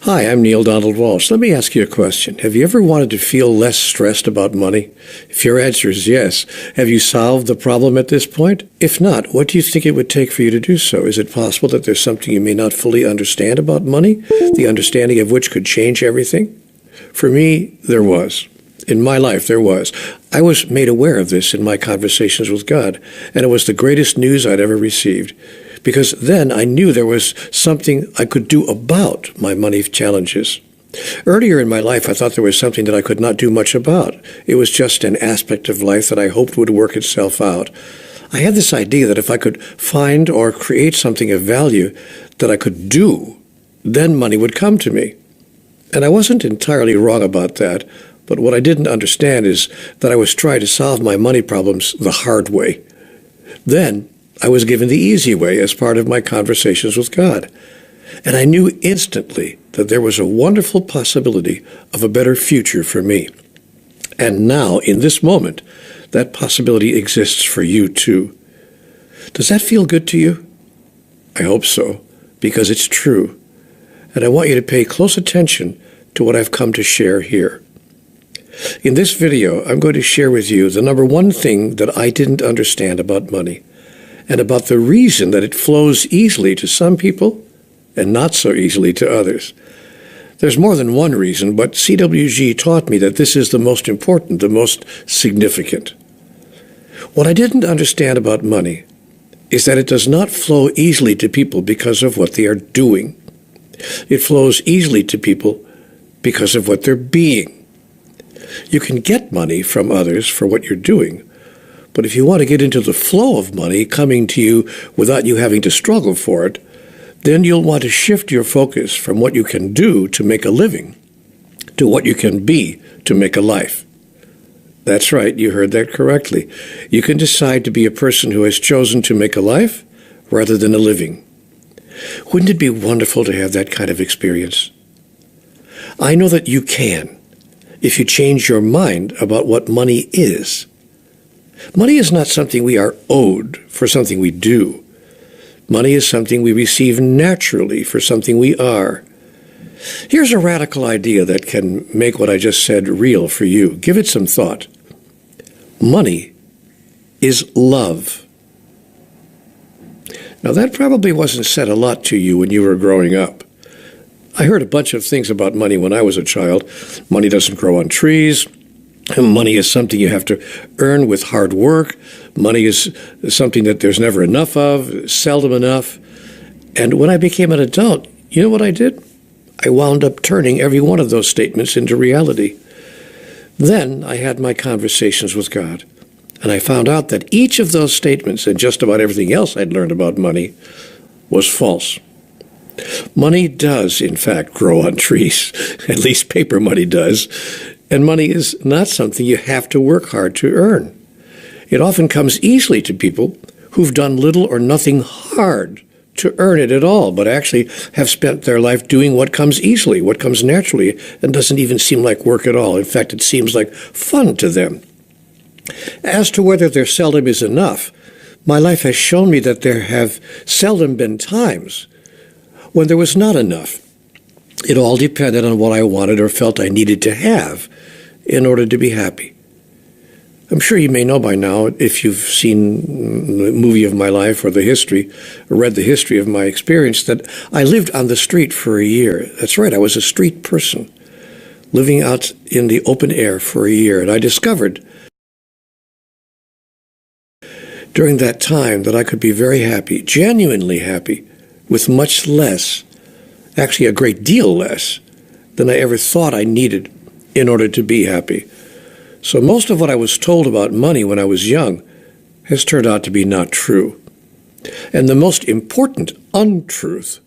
Hi, I'm Neil Donald Walsh. Let me ask you a question. Have you ever wanted to feel less stressed about money? If your answer is yes, have you solved the problem at this point? If not, what do you think it would take for you to do so? Is it possible that there's something you may not fully understand about money, the understanding of which could change everything? For me, there was. In my life, there was. I was made aware of this in my conversations with God, and it was the greatest news I'd ever received. Because then I knew there was something I could do about my money challenges. Earlier in my life, I thought there was something that I could not do much about. It was just an aspect of life that I hoped would work itself out. I had this idea that if I could find or create something of value that I could do, then money would come to me. And I wasn't entirely wrong about that, but what I didn't understand is that I was trying to solve my money problems the hard way. Then I was given the easy way as part of my conversations with God. And I knew instantly that there was a wonderful possibility of a better future for me. And now, in this moment, that possibility exists for you too. Does that feel good to you? I hope so, because it's true. And I want you to pay close attention to what I've come to share here. In this video, I'm going to share with you the number one thing that I didn't understand about money, and about the reason that it flows easily to some people and not so easily to others. There's more than one reason, but CWG taught me that this is the most important, the most significant. What I didn't understand about money is that it does not flow easily to people because of what they are doing. It flows easily to people because of what they're being. You can get money from others for what you're doing, but if you want to get into the flow of money coming to you without you having to struggle for it, then you'll want to shift your focus from what you can do to make a living to what you can be to make a life. That's right, you heard that correctly. You can decide to be a person who has chosen to make a life rather than a living. Wouldn't it be wonderful to have that kind of experience? I know that you can, if you change your mind about what money is. Money is not something we are owed for something we do. Money is something we receive naturally for something we are. Here's a radical idea that can make what I just said real for you. Give it some thought. Money is love. Now, that probably wasn't said a lot to you when you were growing up. I heard a bunch of things about money when I was a child. Money doesn't grow on trees. Money is something you have to earn with hard work. Money is something that there's never enough of, seldom enough. And when I became an adult, you know what I did? I wound up turning every one of those statements into reality. Then I had my conversations with God, and I found out that each of those statements and just about everything else I'd learned about money was false. Money does, in fact, grow on trees. At least paper money does. And money is not something you have to work hard to earn. It often comes easily to people who've done little or nothing hard to earn it at all, but actually have spent their life doing what comes easily, what comes naturally, and doesn't even seem like work at all. In fact, it seems like fun to them. As to whether there seldom is enough, my life has shown me that there have seldom been times when there was not enough. It all depended on what I wanted or felt I needed to have in order to be happy. I'm sure you may know by now, if you've seen the movie of my life or the history, or read the history of my experience, that I lived on the street for a year. That's right, I was a street person, living out in the open air for a year. And I discovered during that time that I could be very happy, genuinely happy, with much less, actually a great deal less, than I ever thought I needed in order to be happy. So most of what I was told about money when I was young has turned out to be not true. And the most important untruth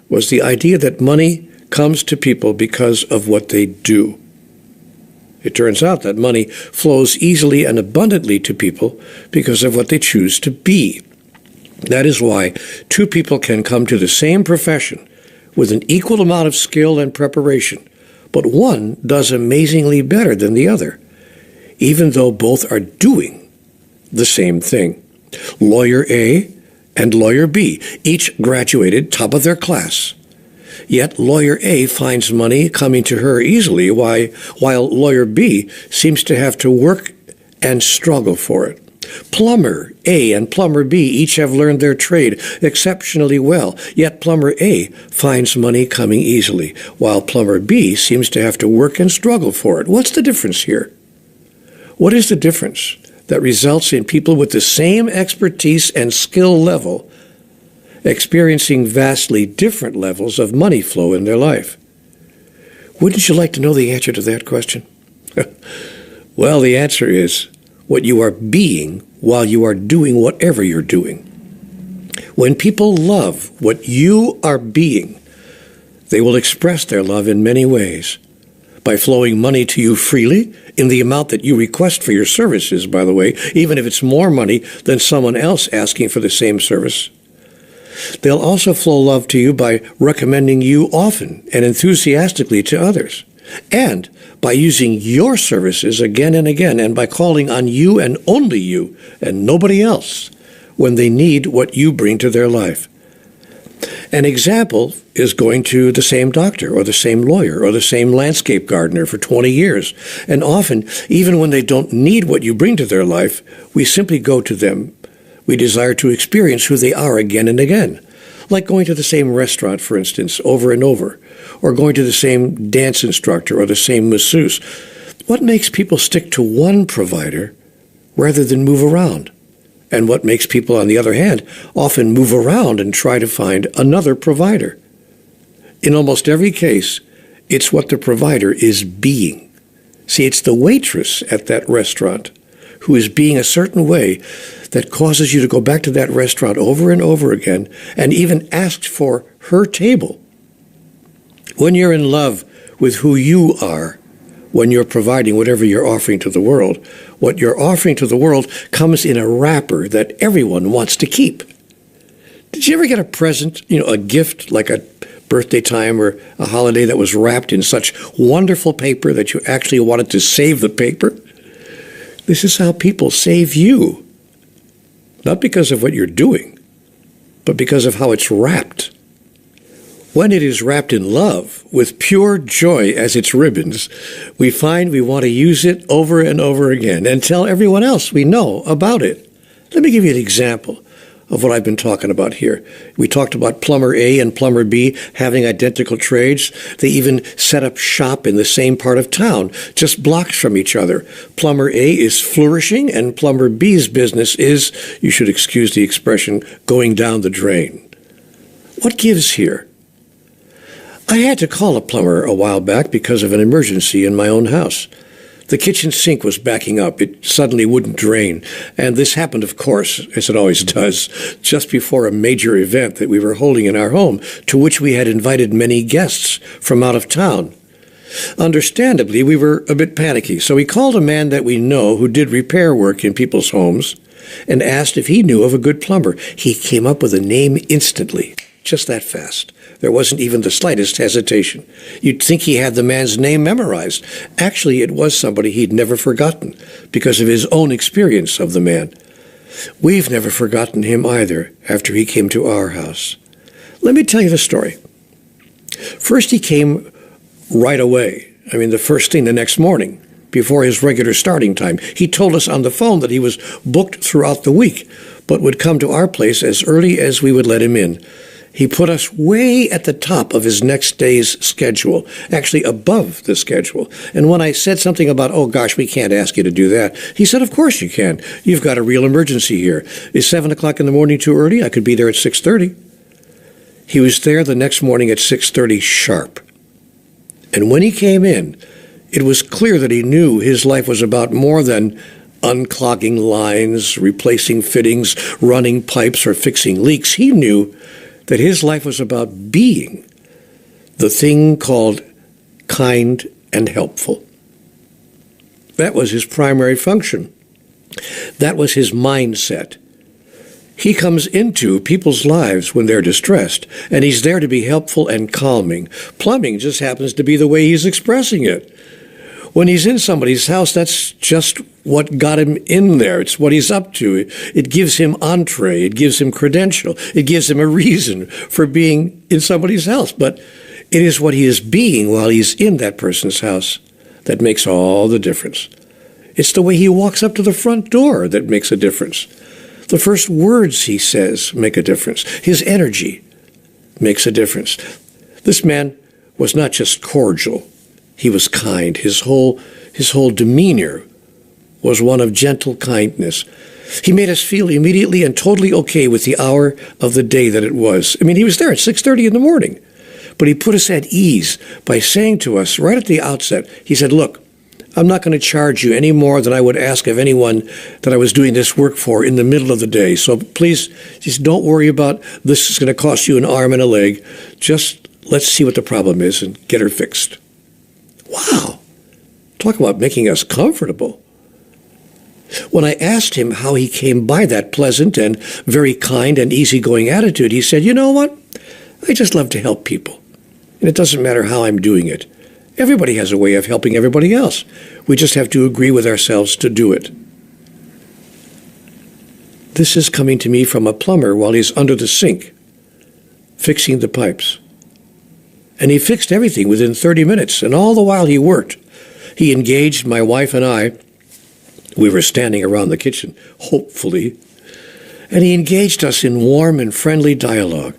was the idea that money comes to people because of what they do. It turns out that money flows easily and abundantly to people because of what they choose to be. That is why two people can come to the same profession with an equal amount of skill and preparation, but one does amazingly better than the other, even though both are doing the same thing. Lawyer A and lawyer B, each graduated top of their class. Yet lawyer A finds money coming to her easily, while lawyer B seems to have to work and struggle for it. Plumber A and plumber B each have learned their trade exceptionally well, yet plumber A finds money coming easily, while plumber B seems to have to work and struggle for it. What's the difference here? What is the difference that results in people with the same expertise and skill level experiencing vastly different levels of money flow in their life? Wouldn't you like to know the answer to that question? Well, the answer is what you are being while you are doing whatever you're doing. When people love what you are being, they will express their love in many ways. By flowing money to you freely, in the amount that you request for your services, by the way, even if it's more money than someone else asking for the same service. They'll also flow love to you by recommending you often and enthusiastically to others, and by using your services again and again, and by calling on you and only you and nobody else when they need what you bring to their life. An example is going to the same doctor or the same lawyer or the same landscape gardener for 20 years. And often, even when they don't need what you bring to their life, we simply go to them. We desire to experience who they are again and again. Like going to the same restaurant, for instance, over and over, or going to the same dance instructor or the same masseuse. What makes people stick to one provider rather than move around? And what makes people, on the other hand, often move around and try to find another provider? In almost every case, it's what the provider is being. See, it's the waitress at that restaurant who is being a certain way that causes you to go back to that restaurant over and over again and even ask for her table. When you're in love with who you are, when you're providing whatever you're offering to the world, what you're offering to the world comes in a wrapper that everyone wants to keep. Did you ever get a present, a gift like a birthday time or a holiday that was wrapped in such wonderful paper that you actually wanted to save the paper? This is how people save you. Not because of what you're doing, but because of how it's wrapped. When it is wrapped in love, with pure joy as its ribbons, we find we want to use it over and over again and tell everyone else we know about it. Let me give you an example of what I've been talking about here. We talked about plumber A and plumber B having identical trades. They even set up shop in the same part of town, just blocks from each other. Plumber A is flourishing, and plumber B's business is, you should excuse the expression, going down the drain. What gives here? I had to call a plumber a while back because of an emergency in my own house. The kitchen sink was backing up. It suddenly wouldn't drain. And this happened, of course, as it always does, just before a major event that we were holding in our home, to which we had invited many guests from out of town. Understandably, we were a bit panicky, so we called a man that we know who did repair work in people's homes and asked if he knew of a good plumber. He came up with a name instantly, just that fast. There wasn't even the slightest hesitation. You'd think he had the man's name memorized. Actually, it was somebody he'd never forgotten because of his own experience of the man. We've never forgotten him either after he came to our house. Let me tell you the story. First, he came right away. The first thing the next morning, before his regular starting time. He told us on the phone that he was booked throughout the week, but would come to our place as early as we would let him in. He put us way at the top of his next day's schedule, actually above the schedule. And when I said something about, oh gosh, we can't ask you to do that, he said, of course you can. You've got a real emergency here. Is 7 o'clock in the morning too early? I could be there at 6:30. He was there the next morning at 6:30 sharp. And when he came in, it was clear that he knew his life was about more than unclogging lines, replacing fittings, running pipes, or fixing leaks. He knew that his life was about being the thing called kind and helpful. That was his primary function. That was his mindset. He comes into people's lives when they're distressed, and he's there to be helpful and calming. Plumbing just happens to be the way he's expressing it. When he's in somebody's house, that's just what got him in there. It's what he's up to. It gives him entree. It gives him credential. It gives him a reason for being in somebody's house. But It is what he is being while he's in that person's house that makes all the difference. It's the way he walks up to the front door that makes a difference. The first words he says make a difference. His energy makes a difference. This man was not just cordial. He was kind. His whole demeanor was one of gentle kindness. He made us feel immediately and totally okay with the hour of the day that it was. I mean, he was there at 6:30 in the morning. But he put us at ease by saying to us right at the outset, he said, look, I'm not going to charge you any more than I would ask of anyone that I was doing this work for in the middle of the day. So please, just don't worry about this is going to cost you an arm and a leg. Just let's see what the problem is and get her fixed. Wow. Talk about making us comfortable. When I asked him how he came by that pleasant and very kind and easygoing attitude, he said, you know what? I just love to help people. And it doesn't matter how I'm doing it. Everybody has a way of helping everybody else. We just have to agree with ourselves to do it. This is coming to me from a plumber while he's under the sink, fixing the pipes. And he fixed everything within 30 minutes, and all the while he worked. He engaged my wife and I. We were standing around the kitchen, hopefully, and he engaged us in warm and friendly dialogue.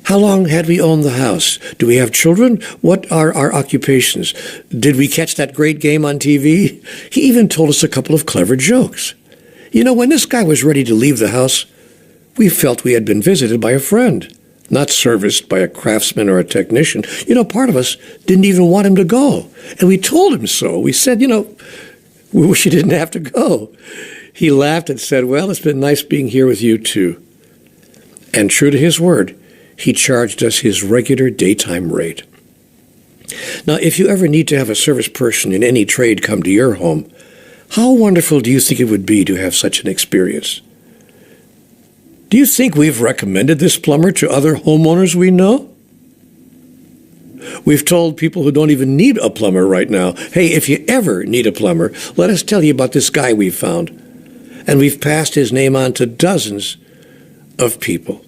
How long had we owned the house? Do we have children? What are our occupations? Did we catch that great game on TV? He even told us a couple of clever jokes. You know, when this guy was ready to leave the house, we felt we had been visited by a friend, not serviced by a craftsman or a technician. You know, part of us didn't even want him to go. And we told him so. We said, you know, we wish he didn't have to go. He laughed and said, well, it's been nice being here with you too. And true to his word, he charged us his regular daytime rate. Now, if you ever need to have a service person in any trade come to your home, how wonderful do you think it would be to have such an experience? Do you think we've recommended this plumber to other homeowners we know? We've told people who don't even need a plumber right now, hey, if you ever need a plumber, let us tell you about this guy we found. And we've passed his name on to dozens of people.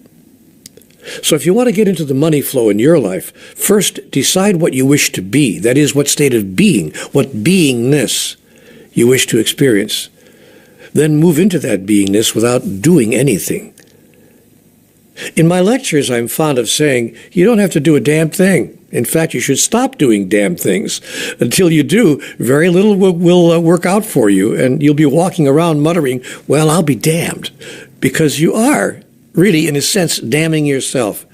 So if you want to get into the money flow in your life, first decide what you wish to be. That is, what state of being, what beingness you wish to experience. Then move into that beingness without doing anything. In my lectures, I'm fond of saying, you don't have to do a damn thing. In fact, you should stop doing damn things. Until you do, very little will work out for you, and you'll be walking around muttering, well, I'll be damned, because you are really, in a sense, damning yourself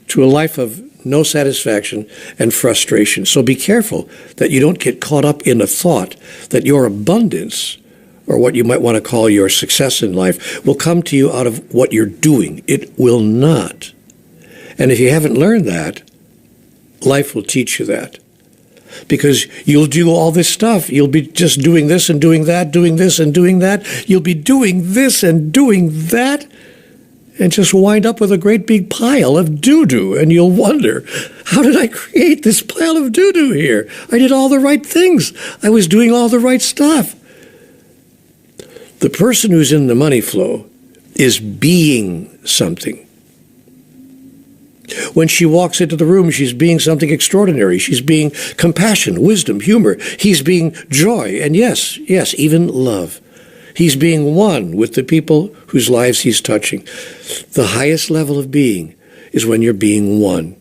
to a life of no satisfaction and frustration. So be careful that you don't get caught up in the thought that your abundance, or what you might want to call your success in life, will come to you out of what you're doing. It will not. And if you haven't learned that, life will teach you that. Because you'll do all this stuff. You'll be just doing this and doing that, doing this and doing that. You'll be doing this and doing that, and just wind up with a great big pile of doo-doo, and you'll wonder, how did I create this pile of doo-doo here? I did all the right things. I was doing all the right stuff. The person who's in the money flow is being something. When she walks into the room, she's being something extraordinary. She's being compassion, wisdom, humor. He's being joy, and yes, even love. He's being one with the people whose lives he's touching. The highest level of being is when you're being one.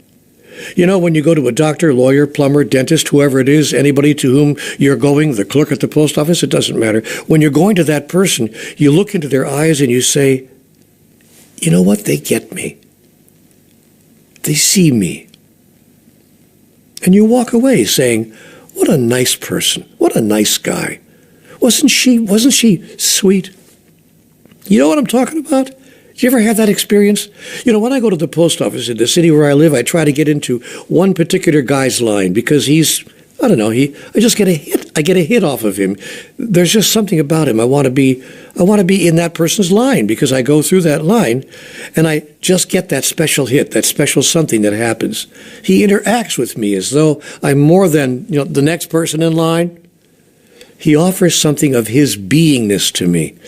You know, when you go to a doctor, lawyer, plumber, dentist, whoever it is, anybody to whom you're going, the clerk at the post office, it doesn't matter. When you're going to that person, you look into their eyes and you say, you know what? They get me. They see me. And you walk away saying, what a nice person. What a nice guy. Wasn't she sweet? You know what I'm talking about? Did you ever have that experience? You know, when I go to the post office in the city where I live, I try to get into one particular guy's line because he's, I don't know, I just get a hit. I get a hit off of him. There's just something about him. I want to be in that person's line because I go through that line and I just get that special hit, that special something that happens. He interacts with me as though I'm more than, the next person in line. He offers something of his beingness to me.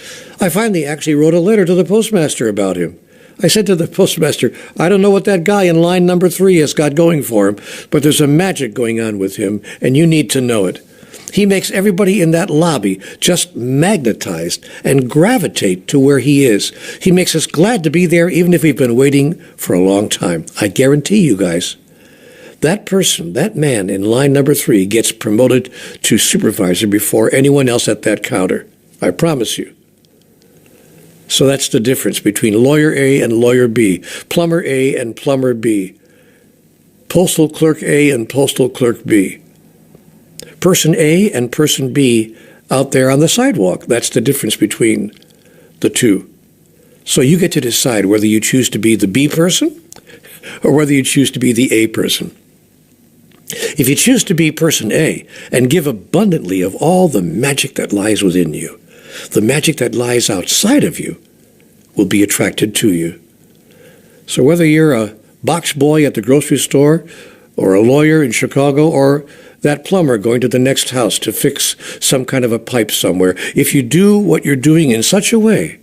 I finally actually wrote a letter to the postmaster about him. I said to the postmaster, I don't know what that guy in line number 3 has got going for him, but there's a magic going on with him, and you need to know it. He makes everybody in that lobby just magnetized and gravitate to where he is. He makes us glad to be there even if we've been waiting for a long time. I guarantee you guys, that person, that man in line number 3 gets promoted to supervisor before anyone else at that counter. I promise you. So that's the difference between lawyer A and lawyer B, plumber A and plumber B, postal clerk A and postal clerk B. Person A and person B out there on the sidewalk. That's the difference between the two. So you get to decide whether you choose to be the B person or whether you choose to be the A person. If you choose to be person A and give abundantly of all the magic that lies within you, the magic that lies outside of you will be attracted to you. So whether you're a box boy at the grocery store or a lawyer in Chicago or that plumber going to the next house to fix some kind of a pipe somewhere, if you do what you're doing in such a way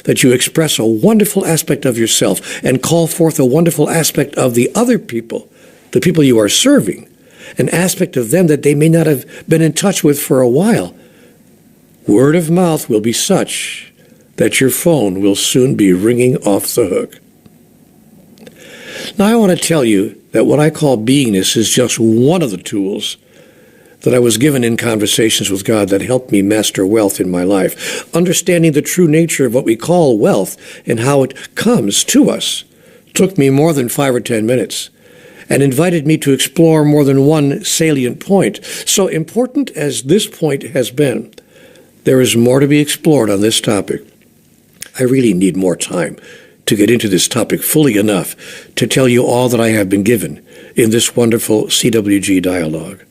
that you express a wonderful aspect of yourself and call forth a wonderful aspect of the other people, the people you are serving, an aspect of them that they may not have been in touch with for a while, word of mouth will be such that your phone will soon be ringing off the hook. Now I want to tell you that what I call beingness is just one of the tools that I was given in conversations with God that helped me master wealth in my life. Understanding the true nature of what we call wealth and how it comes to us took me more than 5 or 10 minutes and invited me to explore more than one salient point. So important as this point has been, there is more to be explored on this topic. I really need more time to get into this topic fully enough to tell you all that I have been given in this wonderful CWG dialogue.